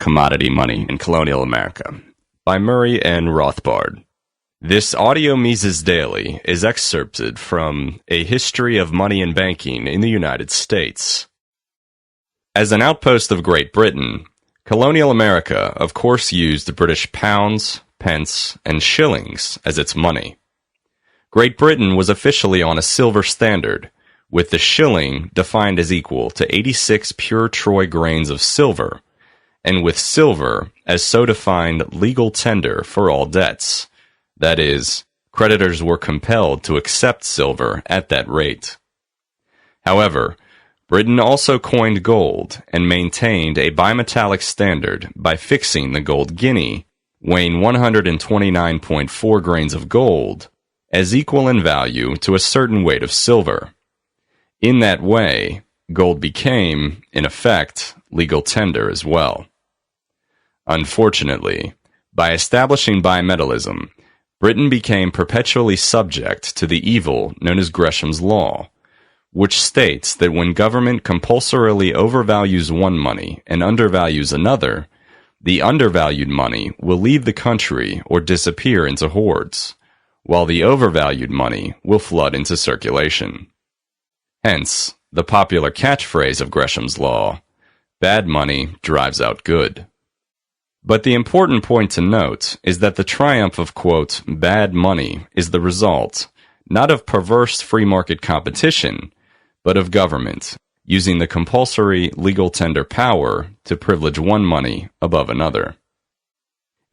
Commodity Money in Colonial America by Murray and Rothbard. This audio Mises Daily is excerpted from A History of Money and Banking in the United States. As an outpost of Great Britain, colonial America of course used British pounds, pence, and shillings as its money. Great Britain was officially on a silver standard, with the shilling defined as equal to 86 pure troy grains of silver, and with silver as so defined legal tender for all debts. That is, creditors were compelled to accept silver at that rate. However, Britain also coined gold and maintained a bimetallic standard by fixing the gold guinea, weighing 129.4 grains of gold, as equal in value to a certain weight of silver. In that way, gold became, in effect, legal tender as well. Unfortunately, by establishing bimetallism, Britain became perpetually subject to the evil known as Gresham's Law, which states that when government compulsorily overvalues one money and undervalues another, the undervalued money will leave the country or disappear into hoards, while the overvalued money will flood into circulation. Hence, the popular catchphrase of Gresham's Law, bad money drives out good. But the important point to note is that the triumph of, quote, bad money is the result, not of perverse free market competition, but of government, using the compulsory legal tender power to privilege one money above another.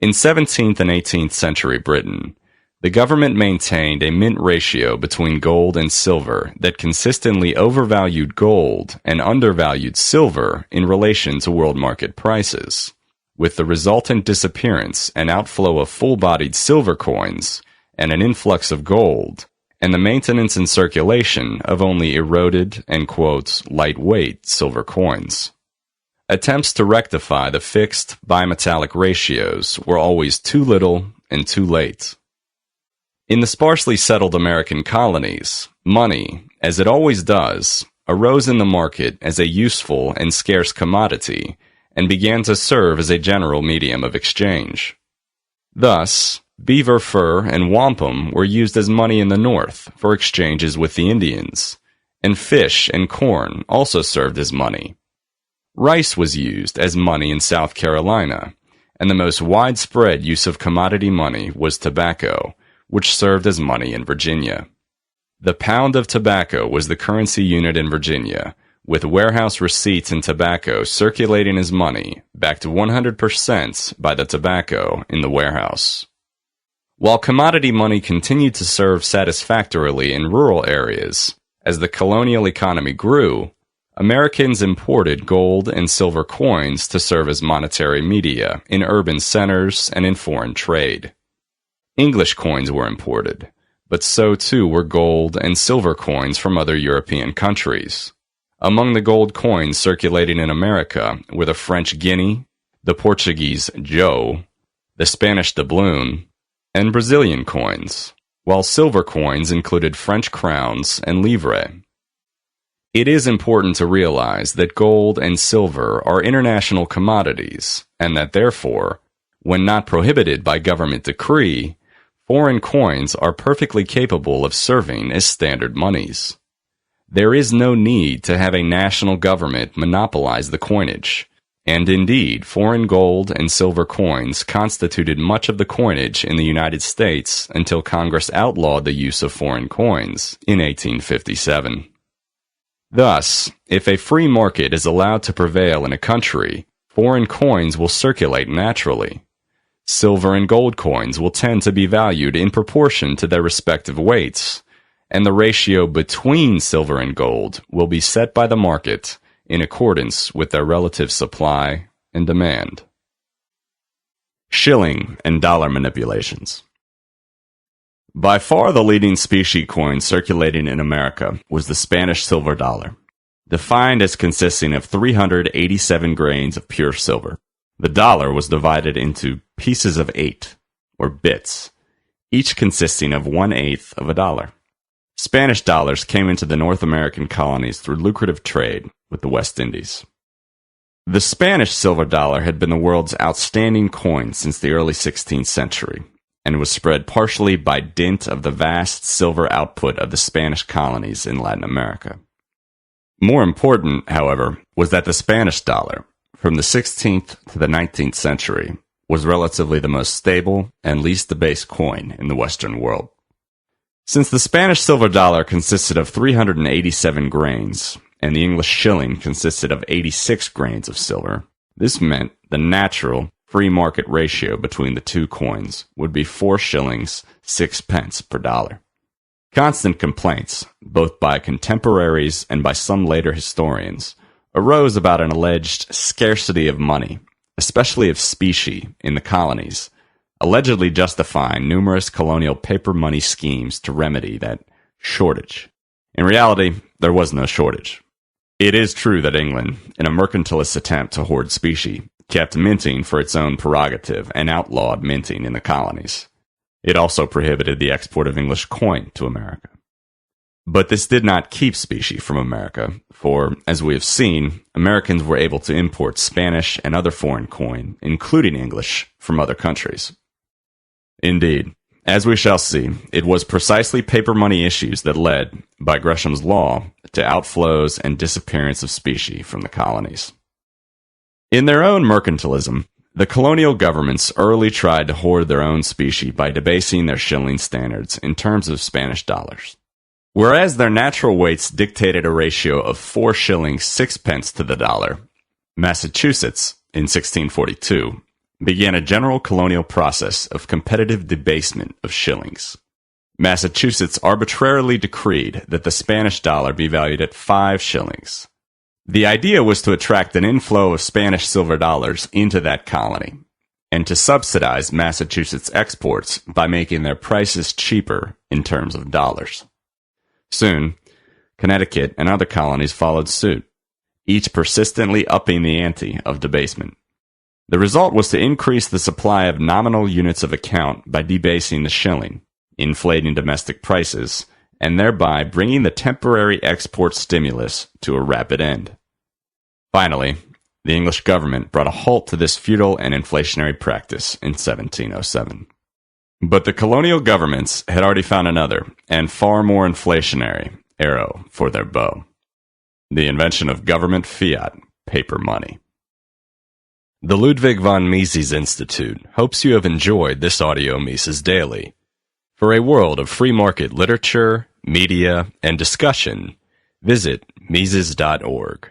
In 17th and 18th century Britain, the government maintained a mint ratio between gold and silver that consistently overvalued gold and undervalued silver in relation to world market prices, with the resultant disappearance and outflow of full-bodied silver coins and an influx of gold, and the maintenance and circulation of only eroded and, quote, lightweight silver coins. Attempts to rectify the fixed bimetallic ratios were always too little and too late. In the sparsely settled American colonies, money, as it always does, arose in the market as a useful and scarce commodity and began to serve as a general medium of exchange. Thus, beaver fur and wampum were used as money in the North for exchanges with the Indians, and fish and corn also served as money. Rice was used as money in South Carolina, and the most widespread use of commodity money was tobacco, which served as money in Virginia. The pound of tobacco was the currency unit in Virginia, with warehouse receipts and tobacco circulating as money, backed 100% by the tobacco in the warehouse. While commodity money continued to serve satisfactorily in rural areas, as the colonial economy grew, Americans imported gold and silver coins to serve as monetary media in urban centers and in foreign trade. English coins were imported, but so too were gold and silver coins from other European countries. Among the gold coins circulating in America were the French guinea, the Portuguese jo, the Spanish doubloon, and Brazilian coins, while silver coins included French crowns and livre. It is important to realize that gold and silver are international commodities, and that therefore, when not prohibited by government decree, foreign coins are perfectly capable of serving as standard monies. There is no need to have a national government monopolize the coinage, and indeed, foreign gold and silver coins constituted much of the coinage in the United States until Congress outlawed the use of foreign coins in 1857. Thus, if a free market is allowed to prevail in a country, foreign coins will circulate naturally. Silver and gold coins will tend to be valued in proportion to their respective weights, and the ratio between silver and gold will be set by the market in accordance with their relative supply and demand. Shilling and dollar manipulations. By far the leading specie coin circulating in America was the Spanish silver dollar, defined as consisting of 387 grains of pure silver. The dollar was divided into pieces of 8, or bits, each consisting of 1/8 of a dollar. Spanish dollars came into the North American colonies through lucrative trade with the West Indies. The Spanish silver dollar had been the world's outstanding coin since the early 16th century, and was spread partially by dint of the vast silver output of the Spanish colonies in Latin America. More important, however, was that the Spanish dollar, from the 16th to the 19th century, was relatively the most stable and least debased coin in the Western world. Since the Spanish silver dollar consisted of 387 grains, and the English shilling consisted of 86 grains of silver, this meant the natural free market ratio between the two coins would be 4 shillings, 6 pence per dollar. Constant complaints, both by contemporaries and by some later historians, arose about an alleged scarcity of money, especially of specie, in the colonies, allegedly justifying numerous colonial paper money schemes to remedy that shortage. In reality, there was no shortage. It is true that England, in a mercantilist attempt to hoard specie, kept minting for its own prerogative and outlawed minting in the colonies. It also prohibited the export of English coin to America. But this did not keep specie from America, for, as we have seen, Americans were able to import Spanish and other foreign coin, including English, from other countries. Indeed, as we shall see, it was precisely paper money issues that led, by Gresham's law, to outflows and disappearance of specie from the colonies. In their own mercantilism, the colonial governments early tried to hoard their own specie by debasing their shilling standards in terms of Spanish dollars. Whereas their natural weights dictated a ratio of 4 shillings 6 pence to the dollar, Massachusetts, in 1642, began a general colonial process of competitive debasement of shillings. Massachusetts arbitrarily decreed that the Spanish dollar be valued at 5 shillings. The idea was to attract an inflow of Spanish silver dollars into that colony, and to subsidize Massachusetts exports by making their prices cheaper in terms of dollars. Soon, Connecticut and other colonies followed suit, each persistently upping the ante of debasement. The result was to increase the supply of nominal units of account by debasing the shilling, inflating domestic prices, and thereby bringing the temporary export stimulus to a rapid end. Finally, the English government brought a halt to this futile and inflationary practice in 1707. But the colonial governments had already found another, and far more inflationary, arrow for their bow: the invention of government fiat paper money. The Ludwig von Mises Institute hopes you have enjoyed this audio Mises Daily. For a world of free market literature, media, and discussion, visit Mises.org.